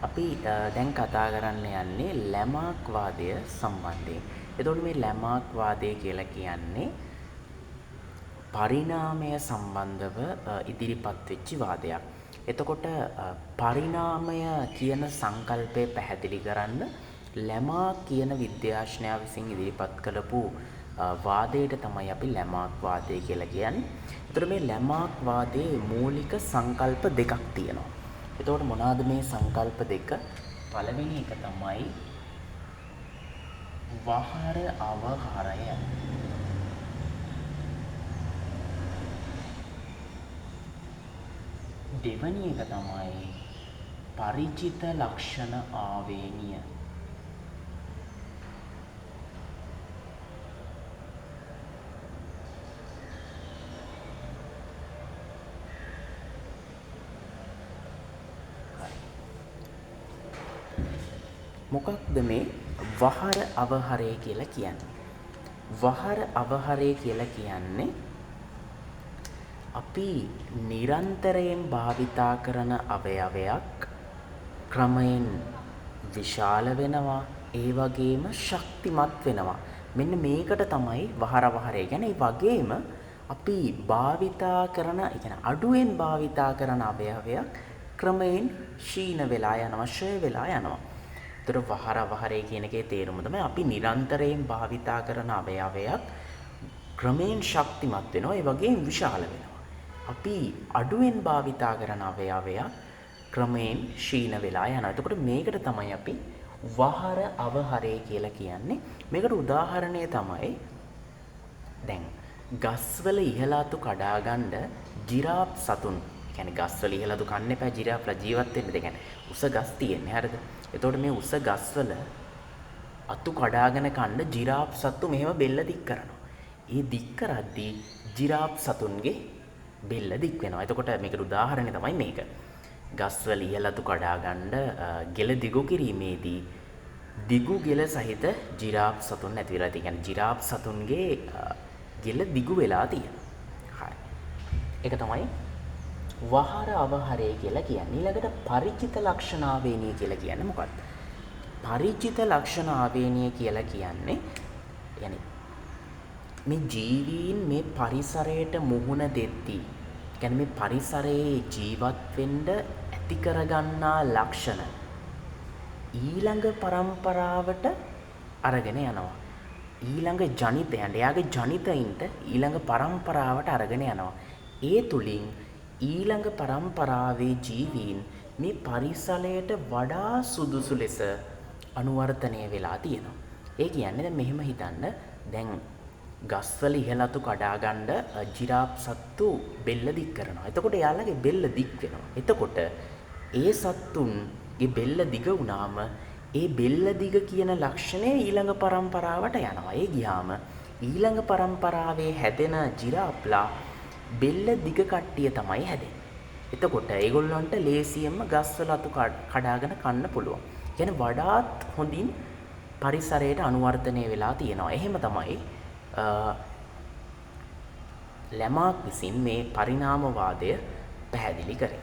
අපි දැන් කතා කරන්න යන්නේ ලැමාක් වාදය සම්බන්ධයෙන්. එතකොට මේ ලැමාක් වාදය කියලා කියන්නේ පරිණාමය සම්බන්ධව ඉදිරිපත් වෙච්ච වාදයක්. එතකොට පරිණාමය කියන සංකල්පය පැහැදිලි කරන්න ලැමාක් කියන විද්‍යාඥයා විසින් ඉදිරිපත් කළපු වාදයට තමයි අපි ලැමාක් වාදය කියලා කියන්නේ. එතකොට මේ ලැමාක් වාදයේ මූලික සංකල්ප දෙකක් තියෙනවා. එතකොට මොනවාද මේ සංකල්ප දෙක? පළවෙනි එක තමයි වහර අවහරය. දෙවැනි එක තමයි පරිචිත ලක්ෂණ ආවේනිය. මොකක්ද මේ වහර අවහරය කියලා කියන්නේ? වහර අවහරය කියලා කියන්නේ අපි නිරන්තරයෙන් භාවිතා කරන අවයවයක් ක්‍රමයෙන් විශාල වෙනවා, ඒ වගේම ශක්තිමත් වෙනවා. මෙන්න මේකට තමයි වහර අවහරය කියන්නේ. ඒ වගේම අපි භාවිතා කරන, ඒ කියන්නේ අඩුවෙන් භාවිතා කරන අවයවයක් ක්‍රමයෙන් ක්ෂීණ වෙලා යනවා, ෂය වෙලා යනවා. ඒතර වහර අවහරය කියන එකේ තේරුම තමයි අපි නිරන්තරයෙන් භාවිතා කරන අවයවයක් ක්‍රමයෙන් ශක්තිමත් වෙනවා, ඒ වගේම විශාල වෙනවා. අපි අඩුවෙන් භාවිතා කරන අවයවයක් ක්‍රමයෙන් ක්ෂීණ වෙලා යනවා. එතකොට මේකට තමයි අපි වහර අවහරය කියලා කියන්නේ. මේකට උදාහරණය තමයි දැන් ගස්වල ඉහළ අතු කඩා ගන්න ජිරාෆ් සතුන්. කියන්නේ ගස්වල ඉහළ අතු කන්න එපා ජිරාෆ්ලා ජීවත් වෙන්න. ඒ කියන්නේ උස ගස් තියෙන්නේ. හරිද? එතකොට මේ උස ගස්වල අතු කඩාගෙන කන්න ජිරාෆ් සතු මෙහෙම බෙල්ල දික් කරනවා. ඒ දික් කරද්දී ජිරාෆ් සතුන්ගේ බෙල්ල දික් වෙනවා. එතකොට මේකට උදාහරණය තමයි මේක. ගස්වල ඉහළ අතු කඩා ගන්න ගෙල දිගු කිරීමේදී දිගු ගෙල සහිත ජිරාෆ් සතුන් නැති වෙලා තියෙනවා. කියන්නේ ජිරාෆ් සතුන්ගේ ගෙල දිගු වෙලා තියෙනවා. හරි. ඒක තමයි වහර අවහරය කියලා කියන්නේ. ඊළඟට පරිචිත ලක්ෂණ ආවේනිය කියලා කියන්නේ මොකක්ද? පරිචිත ලක්ෂණ ආවේනිය කියලා කියන්නේ මේ ජීවීන් මේ පරිසරයට මුහුණ දෙද්දී, කියන්නේ මේ පරිසරයේ ජීවත් වෙන්න ඇති කරගන්නා ලක්ෂණ ඊළඟ පරම්පරාවට අරගෙන යනවා. ඊළඟ ජනිතයන්ට, එයාගේ ජනිතයින්ට ඊළඟ පරම්පරාවට අරගෙන යනවා. ඒ තුලින් ඊළඟ පරම්පරාවේ ජීවීන් මේ පරිසරයට වඩා සුදුසු ලෙස අනුවර්තනය වෙලා තියෙනවා. ඒ කියන්නේ දැන් මෙහෙම හිතන්න. දැන් ගස්වල ඉහළ අතු කඩා ගන්න ජිරාෆ් සත්තු බෙල්ල දික් කරනවා. එතකොට එයාලගේ බෙල්ල දික් වෙනවා. එතකොට ඒ සත්තුන්ගේ බෙල්ල දිග වුණාම ඒ බෙල්ල දිග කියන ලක්ෂණය ඊළඟ පරම්පරාවට යනවා. ඒ ගියාම ඊළඟ පරම්පරාවේ හැදෙන ජිරාෆ්ලා බෙල්ල දිග කට්ටිය තමයි හැදෙන්නේ. එතකොට ඒගොල්ලන්ට ලේසියෙන්ම ගස්වල අතු කඩාගෙන කන්න පුළුවන්. කියන්නේ වඩාත් හොඳින් පරිසරයට අනුවර්තනය වෙලා තියෙනවා. එහෙම තමයි ලැමාක් විසින් මේ පරිණාමවාදය පැහැදිලි කරේ.